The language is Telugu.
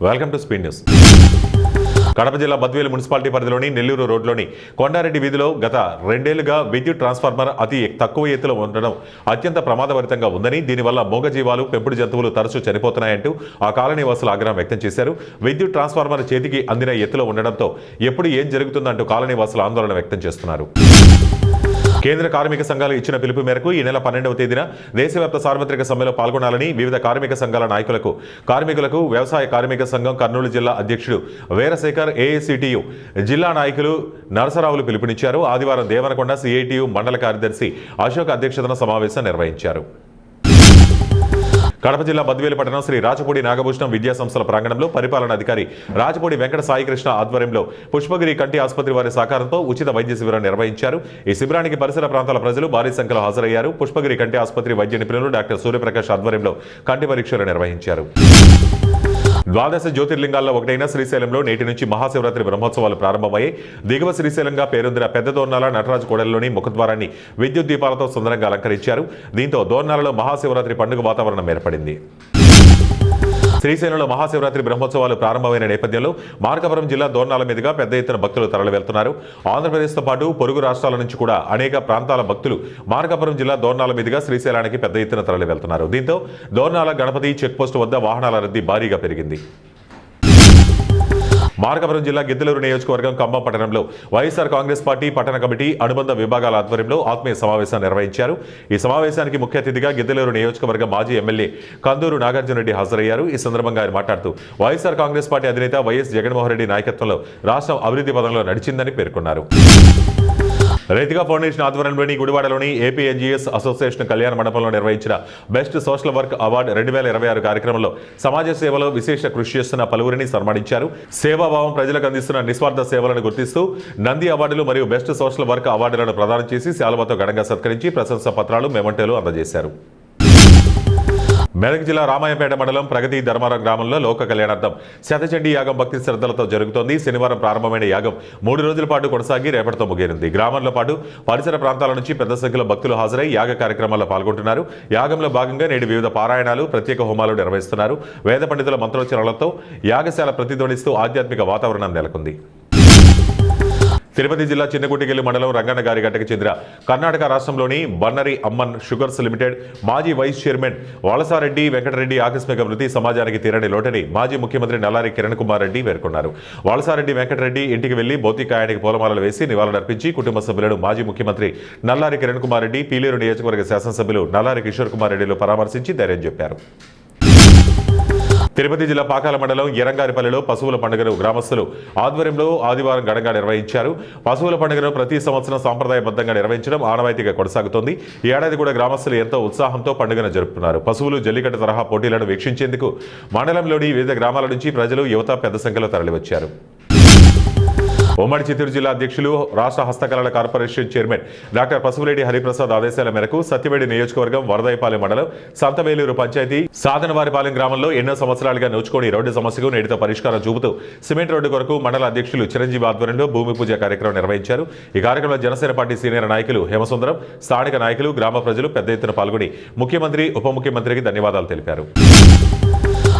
Welcome to speed news. Kadapa జిల్లా బద్వేలు మున్సిపాలిటీ పరిధిలోని నెల్లూరు రోడ్లోని కొండారెడ్డి వీధిలో గత 2 ఏళ్లుగా విద్యుత్ ట్రాన్స్ఫార్మర్ అతి తక్కువ ఎత్తులో ఉండడం అత్యంత ప్రమాదభరితంగా ఉందని, దీనివల్ల మూగజీవాలు, పెంపుడు జంతువులు తరచూ చనిపోతున్నాయంటూ ఆ కాలనీ వాసులు ఆగ్రహం వ్యక్తం చేశారు. విద్యుత్ ట్రాన్స్ఫార్మర్ చేతికి అందిన ఎత్తులో ఉండడంతో ఎప్పుడు ఏం జరుగుతుందంటూ కాలనీ వాసులు ఆందోళన వ్యక్తం చేస్తున్నారు. కేంద్ర కార్మిక సంఘాలు ఇచ్చిన పిలుపు మేరకు ఈ నెల 12వ తేదీన దేశవ్యాప్త సార్వత్రిక సమ్మెలో పాల్గొనాలని వివిధ కార్మిక సంఘాల కార్మికులకు వ్యవసాయ కార్మిక సంఘం కర్నూలు జిల్లా అధ్యక్షుడు వీరశేఖర్, ఏఐసిటియు జిల్లా నాయకులు నరసరావులు పిలుపునిచ్చారు. ఆదివారం దేవనకొండ సిఐటియు మండల కార్యదర్శి అశోక్ అధ్యక్షతన సమావేశం నిర్వహించారు. కడప జిల్లా బద్వేలు పట్టణం శ్రీ రాచపూడి నాగభూషణం విద్యా సంస్థల ప్రాంగణంలో పరిపాలనాధికారి రాచపూడి వెంకట సాయికృష్ణ ఆధ్వర్యంలో పుష్పగిరి కంటి ఆసుపత్రి వారి సహకారంతో ఉచిత వైద్య శిబిరం నిర్వహించారు. ఈ శిబిరానికి పరిసర ప్రాంతాల ప్రజలు భారీ సంఖ్యలో హాజరయ్యారు. పుష్పగిరి కంటి ఆసుపత్రి వైద్య నిపుణులు డాక్టర్ సూర్యప్రకాష్ ఆధ్వర్యంలో కంటి పరీక్షలు నిర్వహించారు. ద్వాదశ జ్యోతిర్లింగాల్లో ఒకటైన శ్రీశైలంలో నేటి నుంచి మహాశివరాత్రి బ్రహ్మోత్సవాలు ప్రారంభమయ్యాయి. దిగువ శ్రీశైలంగా పేరొందిన పెద్ద దోర్నాల నటరాజు కోడలిలోని ముఖద్వారాన్ని విద్యుత్ దీపాలతో సుందరంగా అలంకరించారు. దీంతో దోర్నాలలో మహాశివరాత్రి పండుగ వాతావరణం ఏర్పడింది. శ్రీశైలంలో మహాశివరాత్రి బ్రహ్మోత్సవాలు ప్రారంభమైన నేపథ్యంలో మార్కాపురం జిల్లా దోర్నాల మీదుగా పెద్ద ఎత్తున భక్తులు తరలి వెళ్తున్నారు. ఆంధ్రప్రదేశ్తో పాటు పొరుగు రాష్ట్రాల నుంచి కూడా అనేక ప్రాంతాల భక్తులు మార్కాపురం జిల్లా దోర్నాల మీదుగా శ్రీశైలానికి పెద్ద ఎత్తున తరలి వెళ్తున్నారు. దీంతో దోర్నాల గణపతి చెక్పోస్టు వద్ద వాహనాల రద్దీ భారీగా పెరిగింది. మార్కాపురం జిల్లా గిద్దలూరు నియోజకవర్గం ఖమ్మం పట్టణంలో వైఎస్ఆర్ కాంగ్రెస్ పార్టీ పట్టణ కమిటీ అనుబంధ విభాగాల ఆధ్వర్యంలో ఆత్మీయ సమావేశం నిర్వహించారు. ఈ సమావేశానికి ముఖ్య అతిథిగా గిద్దలూరు నియోజకవర్గం మాజీ ఎమ్మెల్యే కందూరు నాగార్జున రెడ్డి హాజరయ్యారు. ఈ సందర్భంగా ఆయన మాట్లాడుతూ వైఎస్ఆర్ కాంగ్రెస్ పార్టీ అధినేత వైఎస్ జగన్మోహన్ రెడ్డి నాయకత్వంలో రాష్ట్రం అభివృద్ధి పదంలో నడిచిందని పేర్కొన్నారు. రైతుగా ఫౌండేషన్ ఆధ్వర్యంలోని గుడివాడలోని ఏపీ ఎన్జీఎస్ అసోసియేషన్ కళ్యాణ మండపంలో నిర్వహించిన బెస్ట్ సోషల్ వర్క్ అవార్డు 2026 కార్యక్రమంలో సమాజ సేవలో విశేష కృషి చేస్తున్న పలువురిని సన్మానించారు. సేవాభావం ప్రజలకు అందిస్తున్న నిస్వార్థ సేవలను గుర్తిస్తూ నంది అవార్డులు మరియు బెస్ట్ సోషల్ వర్క్ అవార్డులను ప్రదానం చేసి శాలువాతో ఘనంగా సత్కరించి ప్రశంసా పత్రాలు, మెమంటోలు అందజేశారు. మెదక్ జిల్లా రామాయపేట మండలం ప్రగతి ధర్మారం గ్రామంలో లోక కళ్యాణార్థం శతచండీ యాగం భక్తి శ్రద్ధలతో జరుగుతోంది. శనివారం ప్రారంభమైన యాగం 3 రోజుల పాటు కొనసాగి రేపటితో ముగియనుంది. గ్రామంలో పాటు పరిసర ప్రాంతాల నుంచి పెద్ద సంఖ్యలో భక్తులు హాజరై యాగ కార్యక్రమాల్లో పాల్గొంటున్నారు. యాగంలో భాగంగా నేడు వివిధ పారాయణాలు, ప్రత్యేక హోమాలు నిర్వహిస్తున్నారు. వేద పండితుల మంత్రోచ్చరణలతో యాగశాల ప్రతిధ్వనిస్తూ ఆధ్యాత్మిక వాతావరణం నెలకొంది. తిరుపతి జిల్లా చిన్నగుట్టిగెల్లి మండలం రంగన్న గారిగట్టకు చెందిన కర్ణాటక రాష్ట్రంలోని బన్నరి అమ్మన్ షుగర్స్ లిమిటెడ్ మాజీ వైస్ చైర్మన్ వలసారెడ్డి వెంకటరెడ్డి ఆకస్మిక మృతి సమాజానికి తీరని లోటని మాజీ ముఖ్యమంత్రి నల్లారి కిరణ్ కుమార్ రెడ్డి పేర్కొన్నారు. వలసారెడ్డి వెంకటరెడ్డి ఇంటికి వెళ్లి భౌతికాయానికి పూలమాలలు వేసి నివాళులర్పించి కుటుంబ సభ్యులను మాజీ ముఖ్యమంత్రి నల్లారి కిరణ్ కుమార్ రెడ్డి, పీలేరు నియోజకవర్గ శాసనసభ్యులు నల్లారి కిషోర్ కుమార్ రెడ్డిలు పరామర్శించి ధైర్యం చెప్పారు. తిరుపతి జిల్లా పాకాల మండలం ఎరంగారిపల్లిలో పశువుల పండుగను గ్రామస్తులు ఆధ్వర్యంలో ఆదివారం ఘనంగా నిర్వహించారు. పశువుల పండుగను ప్రతి సంవత్సరం సాంప్రదాయబద్ధంగా నిర్వహించడం ఆనవాయితీగా కొనసాగుతోంది. ఈ ఏడాది కూడా గ్రామస్తులు ఎంతో ఉత్సాహంతో పండుగను జరుపుతున్నారు. పశువులు జల్లికట్టు తరహా పోటీలను వీక్షించేందుకు మండలంలోని వివిధ గ్రామాల నుంచి ప్రజలు, యువత పెద్ద సంఖ్యలో తరలివచ్చారు. ఉమ్మడి చిత్తూరు జిల్లా అధ్యక్షులు, రాష్ట్ర హస్తకళల corporation chairman doctor Pasupuleti Hariprasad ఆదేశాల మేరకు సత్యవేడి నియోజకవర్గం వరదైపాలెం మండలం సంతవేలూరు పంచాయతీ సాధనవారిపాలెం గ్రామంలో ఎన్నో సంవత్సరాలుగా నోచుకోని రోడ్డు సమస్యకు నేటితో పరిష్కారం చూపుతూ సిమెంట్ రోడ్డు కొరకు మండల అధ్యక్షులు చిరంజీవి ఆధ్వర్యంలో భూమి పూజ కార్యక్రమం నిర్వహించారు. ఈ కార్యక్రమంలో జనసేన పార్టీ సీనియర్ నాయకులు హేమసుందరం, స్థానిక నాయకులు, గ్రామ ప్రజలు పెద్ద ఎత్తున పాల్గొని ముఖ్యమంత్రి, ఉప ముఖ్యమంత్రికి ధన్యవాదాలు తెలిపారు.